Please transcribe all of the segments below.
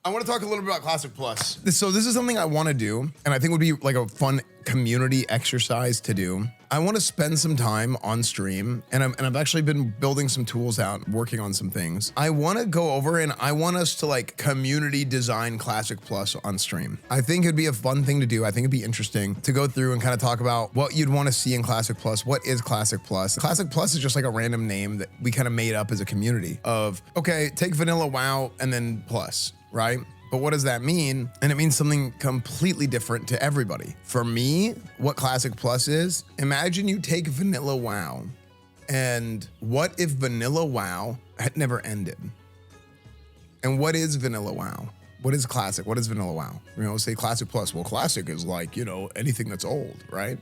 I want to talk a little bit about Classic Plus. So this is something I want to do, and I think would be like a fun community exercise to do. I want to spend some time on stream, and I've actually been building some tools out, working on some things. I want to go over and I want us to like community design Classic Plus on stream. I think it'd be a fun thing to do. I think it'd be interesting to go through and kind of talk about what you'd want to see in Classic Plus. What is Classic Plus? Classic Plus is just like a random name that we kind of made up as a community of, okay, take vanilla WoW and then plus, right? But what does that mean? And it means something completely different to everybody. For me, what Classic Plus is, imagine you take vanilla WoW, and what if vanilla WoW had never ended? And what is vanilla WoW? What is Classic? What is vanilla WoW? You know, say Classic Plus. Well, Classic is like, you know, anything that's old, right?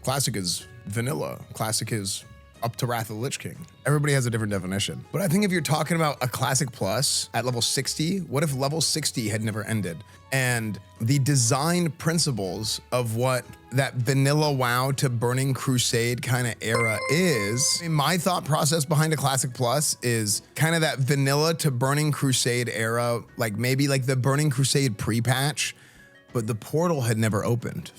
Classic is vanilla. Classic is up to Wrath of the Lich King. Everybody has a different definition. But I think if you're talking about a Classic Plus at level 60, what if level 60 had never ended? And the design principles of what that vanilla WoW to Burning Crusade kind of era is, my thought process behind a Classic Plus is kind of that vanilla to Burning Crusade era, like maybe like the Burning Crusade pre-patch, but the portal had never opened.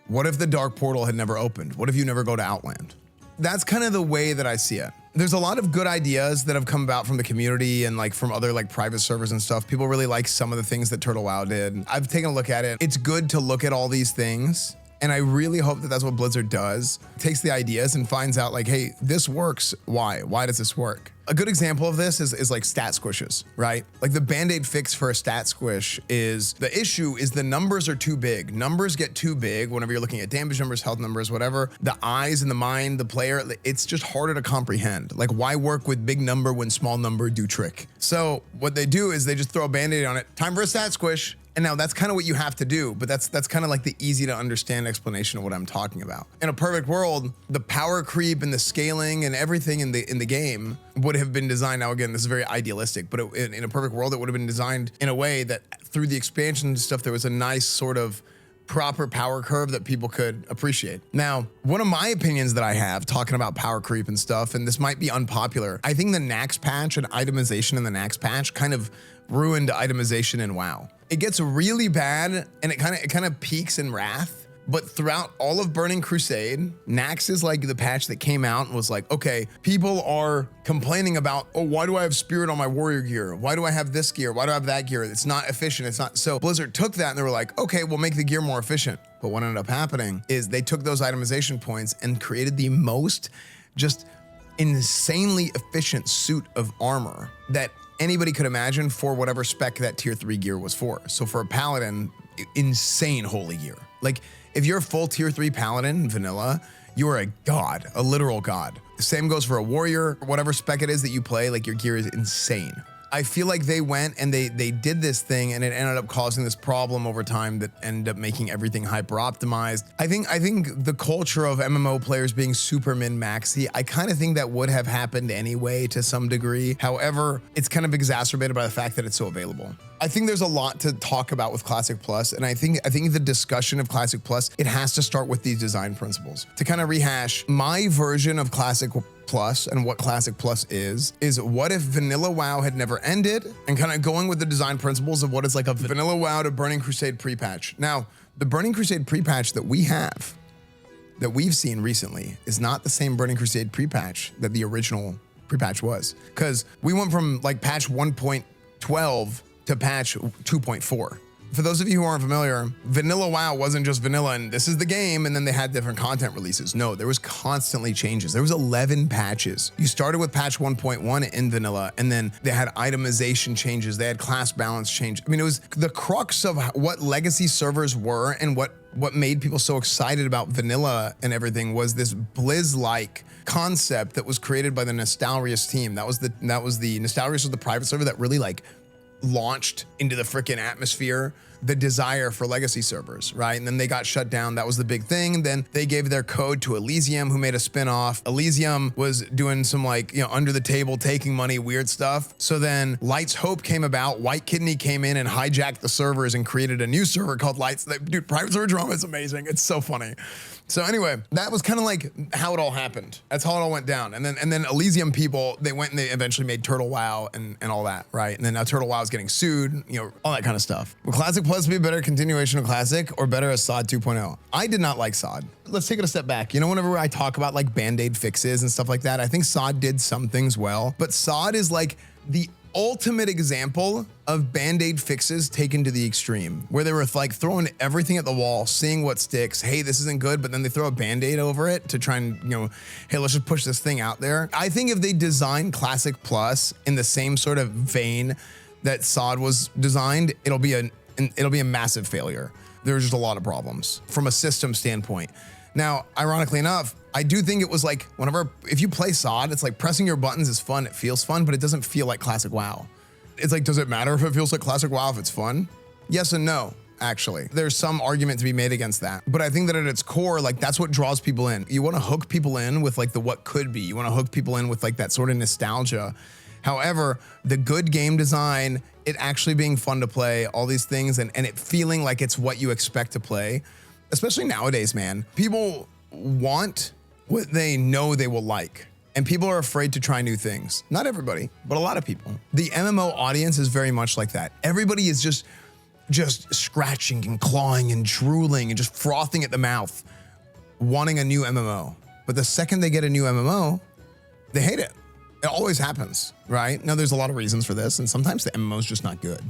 What if the Dark Portal had never opened? What if you never go to Outland? That's kind of the way that I see it. There's a lot of good ideas that have come about from the community and like from other like private servers and stuff. People really like some of the things that Turtle WoW did. I've taken a look at it. It's good to look at all these things. And I really hope that that's what Blizzard does. Takes the ideas and finds out like, hey, this works. Why? Why does this work? A good example of this is like stat squishes, right? Like the Band-Aid fix for a stat squish is, the issue is the numbers are too big. Numbers get too big whenever you're looking at damage numbers, health numbers, whatever. The eyes and the mind, the player, it's just harder to comprehend. Like why work with big number when small number do trick? So what they do is they just throw a Band-Aid on it. Time for a stat squish. And now that's kind of what you have to do, but that's kind of like the easy to understand explanation of what I'm talking about. In a perfect world, the power creep and the scaling and everything in the game would have been designed. Now again, this is very idealistic, but in a perfect world, it would have been designed in a way that through the expansion and stuff, there was a nice sort of proper power curve that people could appreciate. Now, one of my opinions that I have talking about power creep and stuff, and this might be unpopular, I think the Nax patch and itemization in the Nax patch kind of ruined itemization in WoW. It gets really bad and it kind of peaks in Wrath. But throughout all of Burning Crusade, Nax is like the patch that came out and was like, okay, people are complaining about, oh, why do I have Spirit on my warrior gear? Why do I have this gear? Why do I have that gear? It's not efficient. It's not. So Blizzard took that and they were like, okay, we'll make the gear more efficient. But what ended up happening is they took those itemization points and created the most just insanely efficient suit of armor that anybody could imagine for whatever spec that tier 3 gear was for. So for a paladin, insane holy gear. Like if you're a full tier 3 paladin in vanilla, you are a god, a literal god. The same goes for a warrior, whatever spec it is that you play, like your gear is insane. I feel like they went and they did this thing and it ended up causing this problem over time that ended up making everything hyper optimized. I think the culture of MMO players being super min-maxy, I kind of think that would have happened anyway to some degree. However, it's kind of exacerbated by the fact that it's so available. I think there's a lot to talk about with Classic Plus, and I think the discussion of Classic Plus, it has to start with these design principles. To kind of rehash my version of Classic Plus and what Classic Plus is what if vanilla WoW had never ended, and kind of going with the design principles of what is like a vanilla WoW to Burning Crusade pre-patch. Now, the Burning Crusade pre-patch that we've seen recently is not the same Burning Crusade pre-patch that the original pre-patch was, because we went from like patch 1.12 to patch 2.4. For those of you who aren't familiar, vanilla WoW wasn't just vanilla and this is the game and then they had different content releases. No, there was constantly changes. There was 11 patches. You started with patch 1.1 in vanilla and then they had itemization changes. They had class balance change. I mean, it was the crux of what legacy servers were, and what made people so excited about vanilla and everything was this Blizz-like concept that was created by the Nostalrius team. That was the Nostalrius was the private server that really like launched into the freaking atmosphere the desire for legacy servers, right? And then they got shut down. That was the big thing. Then they gave their code to Elysium, who made a spinoff. Elysium was doing some like, you know, under the table, taking money, weird stuff. So then Lights Hope came about. White Kidney came in and hijacked the servers and created a new server called Lights. Dude, private server drama is amazing. It's so funny. So anyway, that was kind of like how it all happened. That's how it all went down. And then Elysium people, they went and they eventually made Turtle WoW and all that, right? And then now Turtle WoW is getting sued, you know, all that kind of stuff. Will Classic Plus be a better continuation of Classic or better as SOD 2.0? I did not like SOD. Let's take it a step back. You know, whenever I talk about like Band-Aid fixes and stuff like that, I think SOD did some things well, but SOD is like the ultimate example of Band-Aid fixes taken to the extreme, where they were like throwing everything at the wall, seeing what sticks. Hey, this isn't good, but then they throw a Band-Aid over it to try and, you know, hey, let's just push this thing out there. I think if they design Classic Plus in the same sort of vein that SOD was designed, it'll be a massive failure. There's just a lot of problems from a system standpoint. Now, ironically enough, I do think it was like if you play SOD, it's like pressing your buttons is fun. It feels fun, but it doesn't feel like Classic WoW. It's like, does it matter if it feels like Classic WoW if it's fun? Yes and no, actually. There's some argument to be made against that. But I think that at its core, like that's what draws people in. You want to hook people in with like the what could be. You want to hook people in with like that sort of nostalgia. However, the good game design, it actually being fun to play, all these things, and it feeling like it's what you expect to play, especially nowadays, man. People want what they know they will like. And people are afraid to try new things. Not everybody, but a lot of people. The MMO audience is very much like that. Everybody is just scratching and clawing and drooling and just frothing at the mouth, wanting a new MMO. But the second they get a new MMO, they hate it. It always happens, right? Now, there's a lot of reasons for this, and sometimes the MMO is just not good.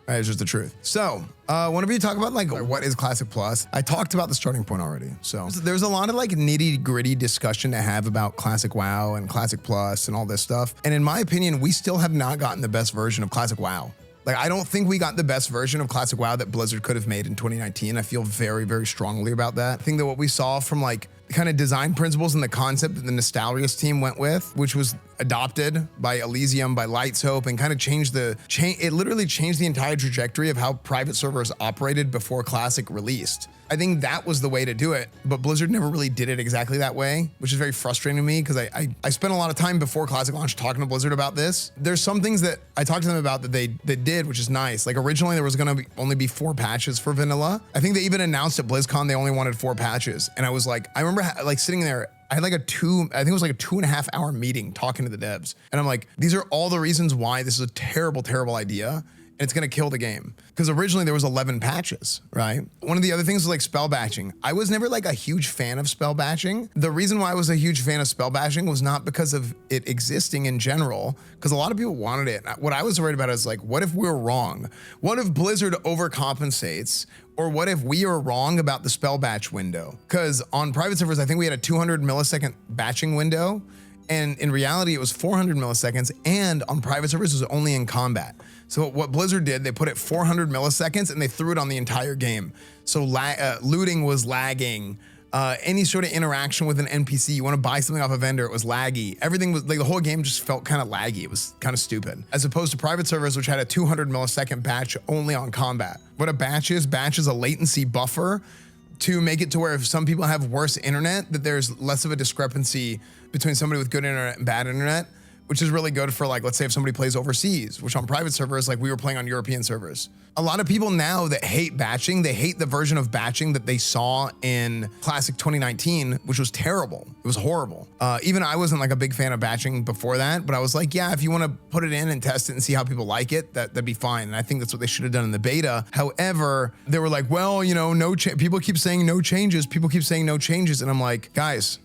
Right, it's just the truth. So, whenever you talk about like what is Classic Plus, I talked about the starting point already. So there's a lot of like nitty gritty discussion to have about Classic WoW and Classic Plus and all this stuff. And in my opinion, we still have not gotten the best version of Classic WoW. Like, I don't think we got the best version of Classic WoW that Blizzard could have made in 2019. I feel very, very strongly about that. I think that what we saw from like the kind of design principles and the concept that the Nostalgius team went with, which was adopted by Elysium, by Lights Hope, and kind of changed it literally changed the entire trajectory of how private servers operated before Classic released. I think that was the way to do it, but Blizzard never really did it exactly that way, which is very frustrating to me because I spent a lot of time before Classic launch talking to Blizzard about this. There's some things that I talked to them about that they did, which is nice. Like originally there was gonna only be 4 patches for vanilla. I think they even announced at BlizzCon they only wanted 4 patches. And I was like, I remember like sitting there, I had like I think it was like a 2.5 hour meeting talking to the devs. And I'm like, these are all the reasons why this is a terrible, terrible idea. And it's gonna kill the game. Because originally there was 11 patches, right? One of the other things was like spell batching. I was never like a huge fan of spell batching. The reason why I was a huge fan of spell batching was not because of it existing in general, because a lot of people wanted it. What I was worried about is like, what if we're wrong? What if Blizzard overcompensates? Or what if we are wrong about the spell batch window? Because on private servers, I think we had a 200 millisecond batching window. And in reality, it was 400 milliseconds. And on private servers, it was only in combat. So what Blizzard did, they put it 400 milliseconds and they threw it on the entire game. So looting was lagging. Any sort of interaction with an NPC, you want to buy something off a vendor, it was laggy. Everything was like, the whole game just felt kind of laggy. It was kind of stupid. As opposed to private servers, which had a 200 millisecond batch only on combat. What a batch is a latency buffer to make it to where if some people have worse internet, that there's less of a discrepancy between somebody with good internet and bad internet, which is really good for like, let's say if somebody plays overseas, which on private servers, like we were playing on European servers. A lot of people now that hate batching, they hate the version of batching that they saw in Classic 2019, which was terrible. It was horrible. Even I wasn't like a big fan of batching before that, but I was like, yeah, if you want to put it in and test it and see how people like it, that'd be fine. And I think that's what they should have done in the beta. However, they were like, well, you know, people keep saying no changes. People keep saying no changes. And I'm like, guys,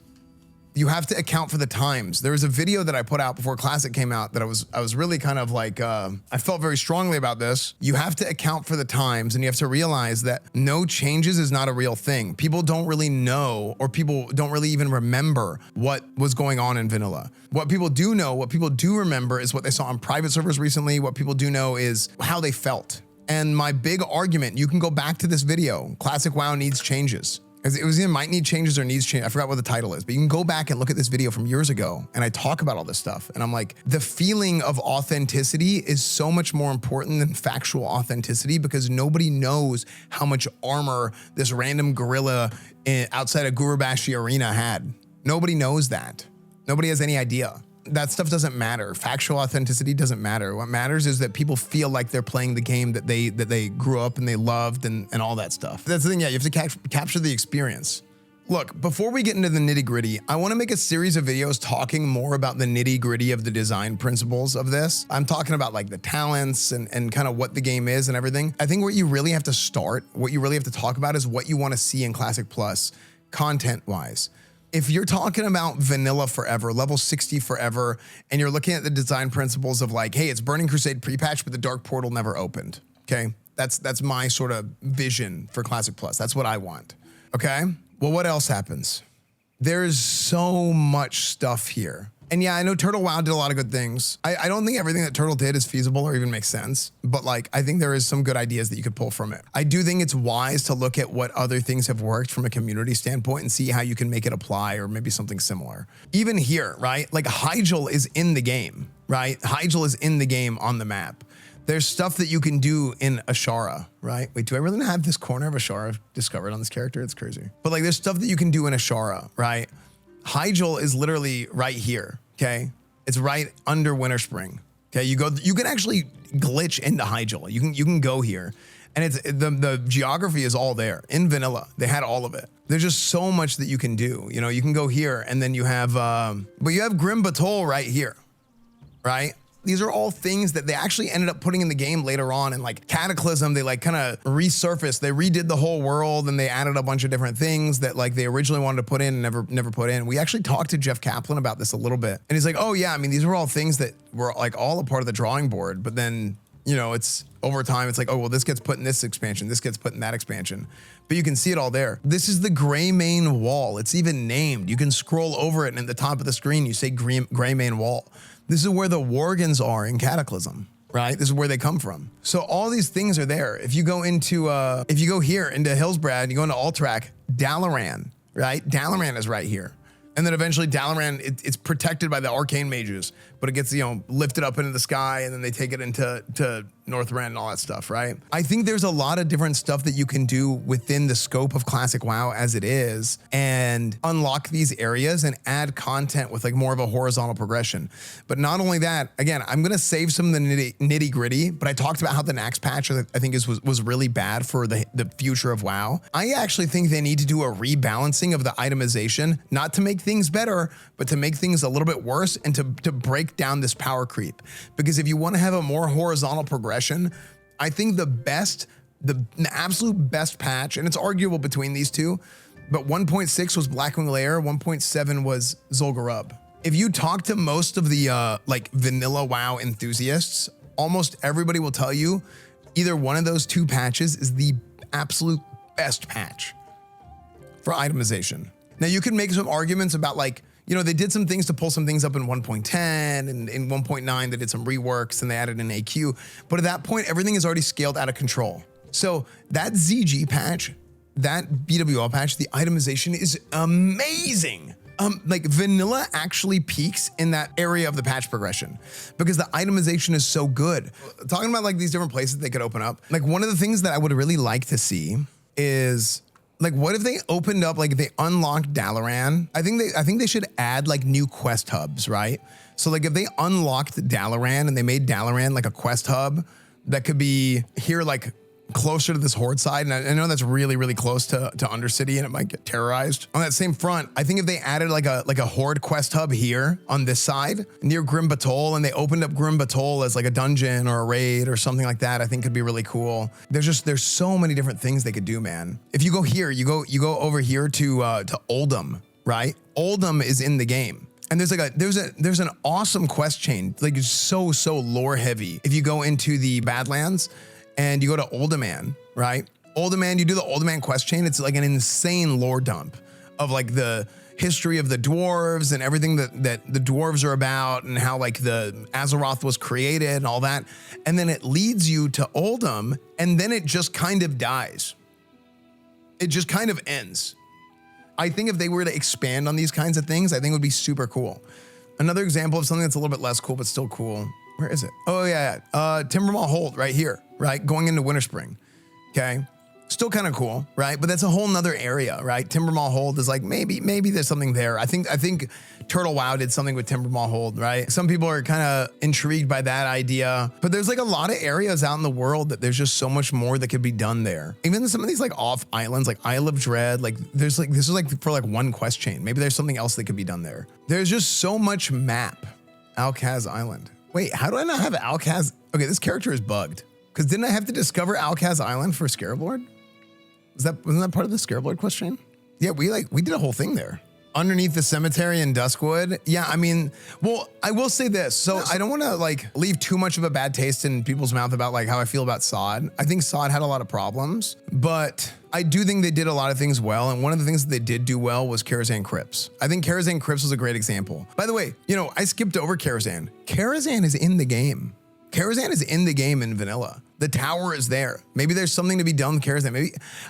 you have to account for the times. There was a video that I put out before Classic came out that I was really kind of like, I felt very strongly about this. You have to account for the times and you have to realize that no changes is not a real thing. People don't really know, or people don't really even remember what was going on in vanilla. What people do know, what people do remember is what they saw on private servers recently. What people do know is how they felt. And my big argument, you can go back to this video, Classic WoW needs changes. It was in Might Need Changes or Needs Change. I forgot what the title is, but you can go back and look at this video from years ago and I talk about all this stuff. And I'm like, the feeling of authenticity is so much more important than factual authenticity because nobody knows how much armor this random gorilla outside of Gurubashi Arena had. Nobody knows that. Nobody has any idea. That stuff doesn't matter. Factual authenticity doesn't matter. What matters is that people feel like they're playing the game that they grew up and they loved and all that stuff. That's the thing, yeah, you have to capture the experience. Look, before we get into the nitty gritty, I wanna make a series of videos talking more about the nitty gritty of the design principles of this. I'm talking about like the talents and kind of what the game is and everything. I think what you really have to start, what you really have to talk about is what you wanna see in Classic Plus, content-wise. If you're talking about vanilla forever, level 60 forever, and you're looking at the design principles of like, hey, it's Burning Crusade pre-patch, but the Dark Portal never opened, okay? That's my sort of vision for Classic Plus. That's what I want, okay? Well, what else happens? There's so much stuff here. And yeah, I know Turtle WoW did a lot of good things. I don't think everything that Turtle did is feasible or even makes sense, but like, I think there is some good ideas that you could pull from it. I do think it's wise to look at what other things have worked from a community standpoint and see how you can make it apply or maybe something similar. Even here, right? Like Hyjal is in the game, right? Hyjal is in the game on the map. There's stuff that you can do in Ashara, right? Wait, do I really have this corner of Ashara discovered on this character? It's crazy. But like, there's stuff that you can do in Ashara, right? Hyjal is literally right here, okay? It's right under Winterspring, okay? You can actually glitch into Hyjal. You can go here, and it's the geography is all there in vanilla. They had all of it. There's just so much that you can do. You know, you can go here, and then you have, but you have Grim Batol right here, right? These are all things that they actually ended up putting in the game later on. And like Cataclysm, they like kind of resurfaced. They redid the whole world and they added a bunch of different things that like they originally wanted to put in and never put in. We actually talked to Jeff Kaplan about this a little bit. And he's like, oh yeah, I mean, these were all things that were like all a part of the drawing board. But then, you know, it's over time, it's like, oh, well, this gets put in this expansion. This gets put in that expansion. But you can see it all there. This is the Greymane Wall. It's even named. You can scroll over it and at the top of the screen, you say Greymane Wall. This is where the Worgans are in Cataclysm, right? This is where they come from. So all these things are there. If you go into, if you go here into Hillsbrad, you go into Alterac, Dalaran, right? Dalaran is right here. And then eventually Dalaran, it's protected by the arcane mages, but it gets, you know, lifted up into the sky and then they take it into Northrend and all that stuff, right? I think there's a lot of different stuff that you can do within the scope of Classic WoW as it is and unlock these areas and add content with like more of a horizontal progression. But not only that, again, I'm gonna save some of the nitty gritty, but I talked about how the Nax patch I think was really bad for the future of WoW. I actually think they need to do a rebalancing of the itemization, not to make things better, but to make things a little bit worse and to break down this power creep. Because if you wanna have a more horizontal progression, I think the absolute best patch, and it's arguable between these two, but 1.6 was Blackwing Lair, 1.7 was Zul'Gurub. If you talk to most of the like vanilla WoW enthusiasts, almost everybody will tell you either one of those two patches is the absolute best patch for itemization. Now you can make some arguments about like, you know, they did some things to pull some things up in 1.10 and in 1.9 they did some reworks and they added an AQ. But at that point, everything is already scaled out of control. So that ZG patch, that BWL patch, the itemization is amazing. Like vanilla actually peaks in that area of the patch progression because the itemization is so good. Talking about like these different places they could open up. Like one of the things that I would really like to see is like, what if they opened up, like they unlocked Dalaran? I think they should add like new quest hubs, right? So like if they unlocked Dalaran and they made Dalaran like a quest hub that could be here, like closer to this Horde side. And I know that's really, really close to Undercity and it might get terrorized. On that same front, I think if they added like a Horde quest hub here on this side near Grim Batol and they opened up Grim Batol as like a dungeon or a raid or something like that, I think could be really cool. There's so many different things they could do, man. If you go here, you go over here to Oldham, right? Oldham is in the game. And there's an awesome quest chain. Like it's so lore heavy. If you go into the Badlands, and you go to Uldaman, right? Uldaman, you do the Uldaman quest chain. It's like an insane lore dump of like the history of the dwarves and everything that the dwarves are about and how like the Azeroth was created and all that. And then it leads you to Uldum and then it just kind of dies. It just kind of ends. I think if they were to expand on these kinds of things, I think it would be super cool. Another example of something that's a little bit less cool, but still cool. Where is it? Oh yeah, Timbermall Hold right here, right? Going into Winter Spring, okay? Still kind of cool, right? But that's a whole nother area, right? Timbermall Hold is like, maybe there's something there. I think Turtle Wow did something with Timbermall Hold, right? Some people are kind of intrigued by that idea, but there's like a lot of areas out in the world that there's just so much more that could be done there. Even some of these like off islands, like Isle of Dread, like there's like, this is like for like one quest chain. Maybe there's something else that could be done there. There's just so much map. Alcaz Island. Wait, how do I not have Alcaz? Okay, this character is bugged. Because didn't I have to discover Alcaz Island for Scarab Lord? Wasn't that part of the Scarab Lord quest chain? Yeah, we did a whole thing there. Underneath the cemetery in Duskwood. Yeah, I mean, well, I will say this. So I don't want to like leave too much of a bad taste in people's mouth about like how I feel about Sod. I think Sod had a lot of problems, but I do think they did a lot of things well. And one of the things that they did do well was Karazhan Crypts. I think Karazhan Crypts was a great example. By the way, I skipped over Karazhan. Karazhan is in the game. Karazhan is in the game in vanilla. The tower is there. Maybe there's something to be done with Karazhan.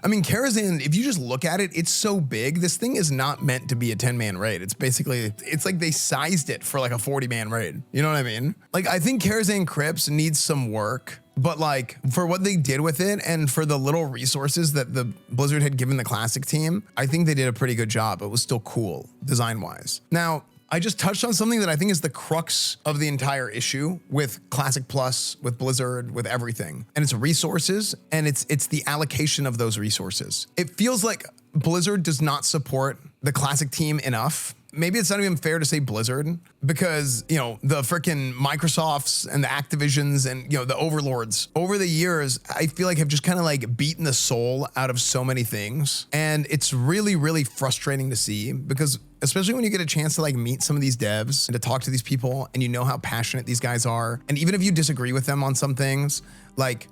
Karazhan, if you just look at it, it's so big. This thing is not meant to be a 10-man raid. It's like they sized it for like a 40-man raid. You know what I mean? Like, I think Karazhan Crypts needs some work, but like for what they did with it and for the little resources that the Blizzard had given the classic team, I think they did a pretty good job. It was still cool design-wise. Now, I just touched on something that I think is the crux of the entire issue with Classic Plus, with Blizzard, with everything. And it's resources, and it's the allocation of those resources. It feels like Blizzard does not support the Classic team enough. Maybe it's not even fair to say Blizzard because, the freaking Microsofts and the Activisions and, the overlords over the years, I feel like have just kind of like beaten the soul out of so many things. And it's really, really frustrating to see because especially when you get a chance to like meet some of these devs and to talk to these people and you know how passionate these guys are. And even if you disagree with them on some things, like,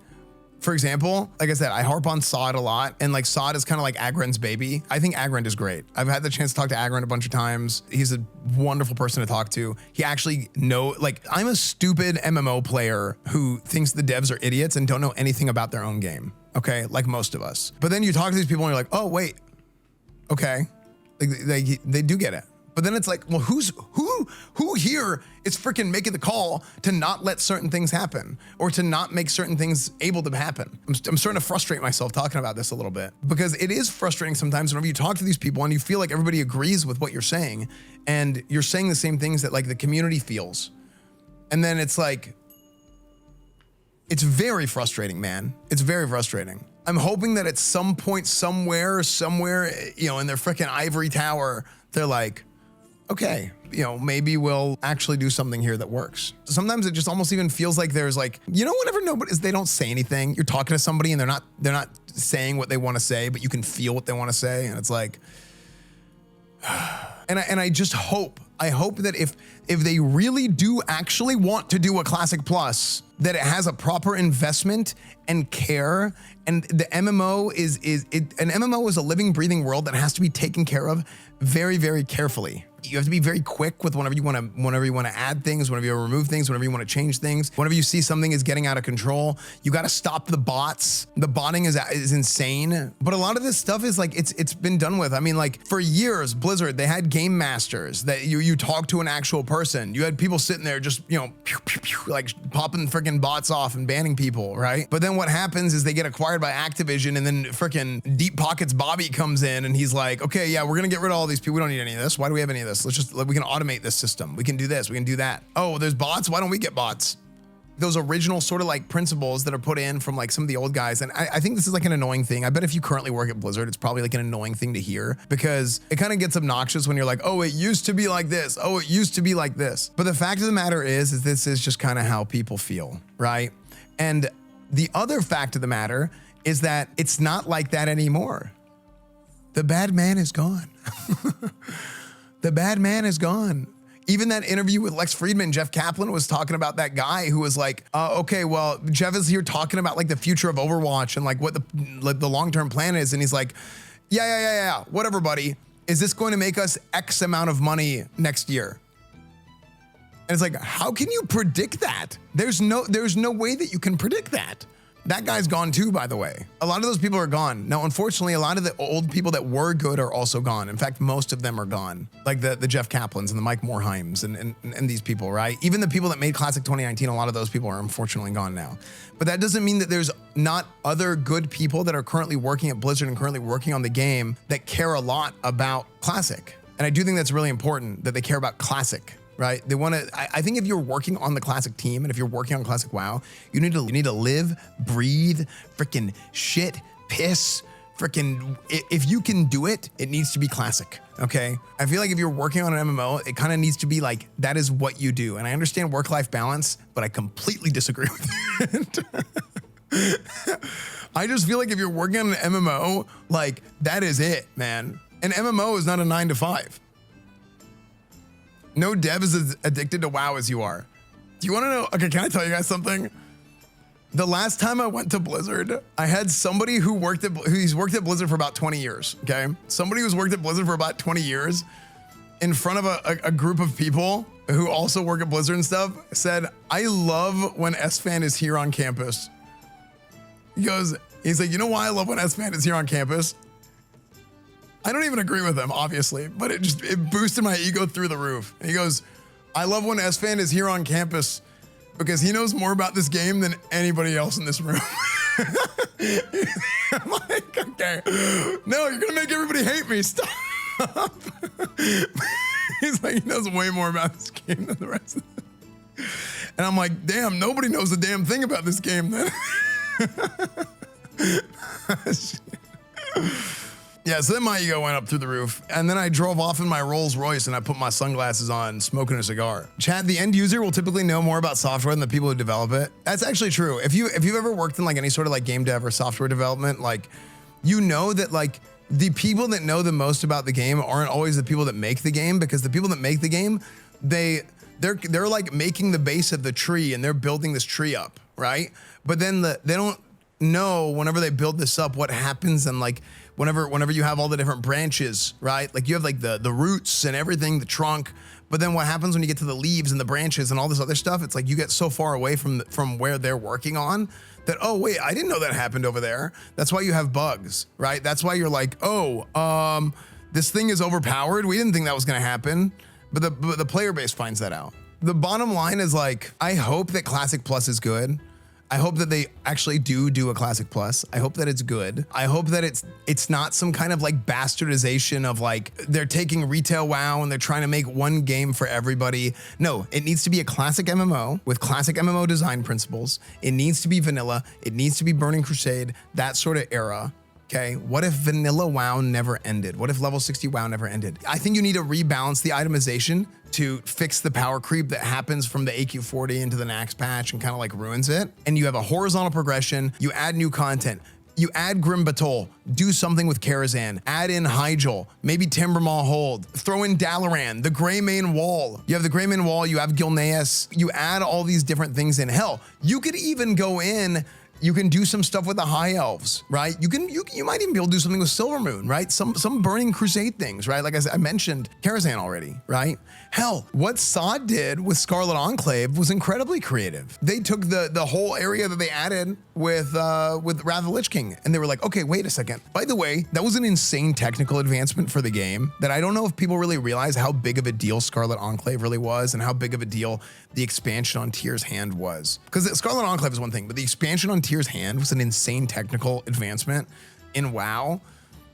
for example, like I said, I harp on Sod a lot, and like Sod is kind of like Agrand's baby. I think Agrand is great. I've had the chance to talk to Agrand a bunch of times. He's a wonderful person to talk to. He actually I'm a stupid MMO player who thinks the devs are idiots and don't know anything about their own game. Okay, like most of us. But then you talk to these people and you're like, oh wait, okay, like they do get it. But then it's like, well, who here is freaking making the call to not let certain things happen or to not make certain things able to happen? I'm starting to frustrate myself talking about this a little bit because it is frustrating sometimes whenever you talk to these people and you feel like everybody agrees with what you're saying and you're saying the same things that like the community feels. And then it's like, it's very frustrating, man. It's very frustrating. I'm hoping that at some point, somewhere, in their freaking ivory tower, they're like, okay, maybe we'll actually do something here that works. Sometimes it just almost even feels like there's like, whenever they don't say anything, you're talking to somebody and they're not saying what they want to say, but you can feel what they want to say. And it's like, and I just hope that if they really do actually want to do a Classic Plus, that it has a proper investment and care. And the MMO an MMO is a living, breathing world that has to be taken care of very, very carefully. You have to be very quick with whenever you want to add things, whenever you remove things, whenever you want to change things. Whenever you see something is getting out of control, you got to stop the bots. The botting is insane. But a lot of this stuff is like, it's been done with. I mean, like for years, Blizzard, they had game masters that you talk to an actual person. You had people sitting there just, pew, pew, pew, like popping freaking bots off and banning people, right? But then what happens is they get acquired by Activision and then freaking Deep Pockets Bobby comes in and he's like, okay, yeah, we're going to get rid of all these people. We don't need any of this. Why do we have any of this? We can automate this system. We can do this, we can do that. Oh, there's bots? Why don't we get bots? Those original sort of like principles that are put in from like some of the old guys. And I think this is like an annoying thing. I bet if you currently work at Blizzard, it's probably like an annoying thing to hear because it kind of gets obnoxious when you're like, oh, it used to be like this. Oh, it used to be like this. But the fact of the matter is this is just kind of how people feel, right? And the other fact of the matter is that it's not like that anymore. The bad man is gone. The bad man is gone. Even that interview with Lex Friedman, Jeff Kaplan was talking about that guy who was like, okay, well, Jeff is here talking about like the future of Overwatch and like what the long-term plan is. And he's like, yeah, whatever, buddy. Is this going to make us X amount of money next year? And it's like, how can you predict that? There's no way that you can predict that. That guy's gone too, by the way. A lot of those people are gone. Now, unfortunately, a lot of the old people that were good are also gone. In fact, most of them are gone. Like the Jeff Kaplans and the Mike Morheims and these people, right? Even the people that made Classic 2019, a lot of those people are unfortunately gone now. But that doesn't mean that there's not other good people that are currently working at Blizzard and currently working on the game that care a lot about Classic. And I do think that's really important that they care about Classic. Right? They want to, I think if you're working on the Classic team and if you're working on Classic WoW, you need to live, breathe, freaking shit, piss, freaking, if you can do it, it needs to be Classic. Okay. I feel like if you're working on an MMO, it kind of needs to be like, that is what you do. And I understand work-life balance, but I completely disagree with it. I just feel like if you're working on an MMO, like that is it, man. An MMO is not a 9 to 5. No dev is as addicted to WoW as you are. Do you want to know? Okay, can I tell you guys something? The last time I went to Blizzard, I had somebody who's worked at Blizzard for about 20 years, okay? Somebody who's worked at Blizzard for about 20 years in front of a group of people who also work at Blizzard and stuff said, I love when Esfand is here on campus. He's like, you know why I love when Esfand is here on campus? I don't even agree with him, obviously, but it boosted my ego through the roof. And he goes, I love when Esfand is here on campus because he knows more about this game than anybody else in this room. I'm like, okay, no, you're gonna make everybody hate me, stop. He's like, he knows way more about this game than the rest of them. And I'm like, damn, nobody knows a damn thing about this game then. Yeah, so then my ego went up through the roof, and then I drove off in my Rolls Royce and I put my sunglasses on, smoking a cigar. Chad, the end user will typically know more about software than the people who develop it. That's actually true. If you've ever worked in like any sort of like game dev or software development, like you know that like the people that know the most about the game aren't always the people that make the game, because the people that make the game, they're like making the base of the tree and they're building this tree up, right? But then they don't know whenever they build this up what happens, and like whenever you have all the different branches, right? Like you have like the roots and everything, the trunk, but then what happens when you get to the leaves and the branches and all this other stuff, it's like you get so far away from where they're working on that, oh wait, I didn't know that happened over there. That's why you have bugs, right? That's why you're like, oh, this thing is overpowered. We didn't think that was gonna happen, but the player base finds that out. The bottom line is like, I hope that Classic Plus is good. I hope that they actually do a Classic Plus. I hope that it's good. I hope that it's not some kind of like bastardization of like, they're taking retail WoW and they're trying to make one game for everybody. No, it needs to be a classic MMO with classic MMO design principles. It needs to be vanilla. It needs to be Burning Crusade, that sort of era. Okay, what if vanilla WoW never ended? What if level 60 WoW never ended? I think you need to rebalance the itemization to fix the power creep that happens from the AQ40 into the Nax patch and kind of like ruins it. And you have a horizontal progression, you add new content, you add Grim Batol, do something with Karazhan, add in Hyjal, maybe Timbermaw Hold, throw in Dalaran, the Greymane Wall. You have the Greymane Wall, you have Gilneas, you add all these different things in. Hell, you could even go in, you can do some stuff with the High Elves, right? You might even be able to do something with Silvermoon, right? Some Burning Crusade things, right? Like I mentioned Karazhan already, right? Hell, what Sod did with Scarlet Enclave was incredibly creative. They took the whole area that they added with Wrath of the Lich King, and they were like, okay, wait a second. By the way, that was an insane technical advancement for the game that I don't know if people really realize how big of a deal Scarlet Enclave really was and how big of a deal the expansion on Tyr's Hand was. Because Scarlet Enclave is one thing, but the expansion on Tyr's Hand was an insane technical advancement in WoW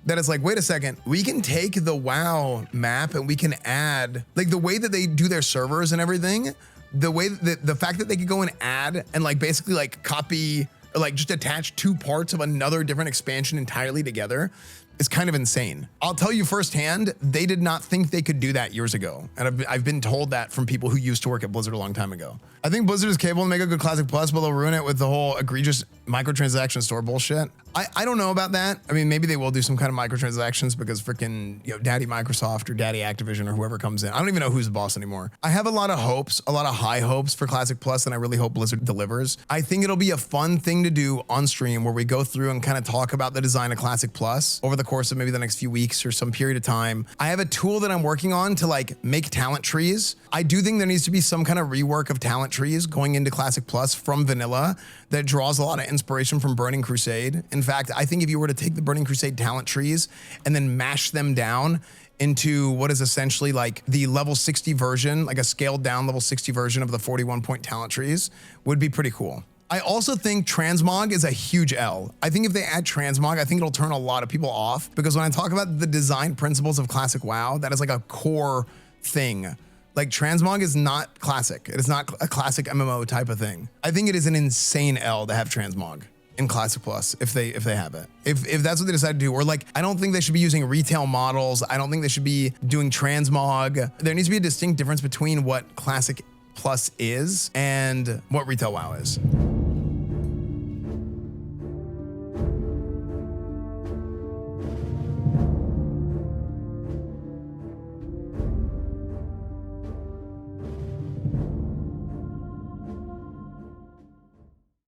that is like, wait a second, we can take the WoW map and we can add, like the way that they do their servers and everything, the fact that they could go and add and like basically like copy or like just attach two parts of another different expansion entirely together is kind of insane. I'll tell you firsthand, they did not think they could do that years ago. And I've been told that from people who used to work at Blizzard a long time ago. I think Blizzard is capable to make a good Classic Plus, but they'll ruin it with the whole egregious microtransaction store bullshit. I don't know about that. I mean, maybe they will do some kind of microtransactions because freaking, Daddy Microsoft or Daddy Activision or whoever comes in. I don't even know who's the boss anymore. I have a lot of hopes, a lot of high hopes for Classic Plus, and I really hope Blizzard delivers. I think it'll be a fun thing to do on stream where we go through and kind of talk about the design of Classic Plus over the course of maybe the next few weeks or some period of time. I have a tool that I'm working on to like make talent trees. I do think there needs to be some kind of rework of talent trees going into Classic Plus from vanilla that draws a lot of inspiration from Burning Crusade. In fact, I think if you were to take the Burning Crusade talent trees and then mash them down into what is essentially like the level 60 version, like a scaled down level 60 version of the 41 point talent trees, would be pretty cool. I also think transmog is a huge L. I think if they add transmog, I think it'll turn a lot of people off, because when I talk about the design principles of classic WoW, that is like a core thing. Like transmog is not classic. It is not a classic MMO type of thing. I think it is an insane L to have transmog in Classic Plus if they have it. If that's what they decide to do, or like, I don't think they should be using retail models. I don't think they should be doing transmog. There needs to be a distinct difference between what Classic Plus is and what retail WoW is.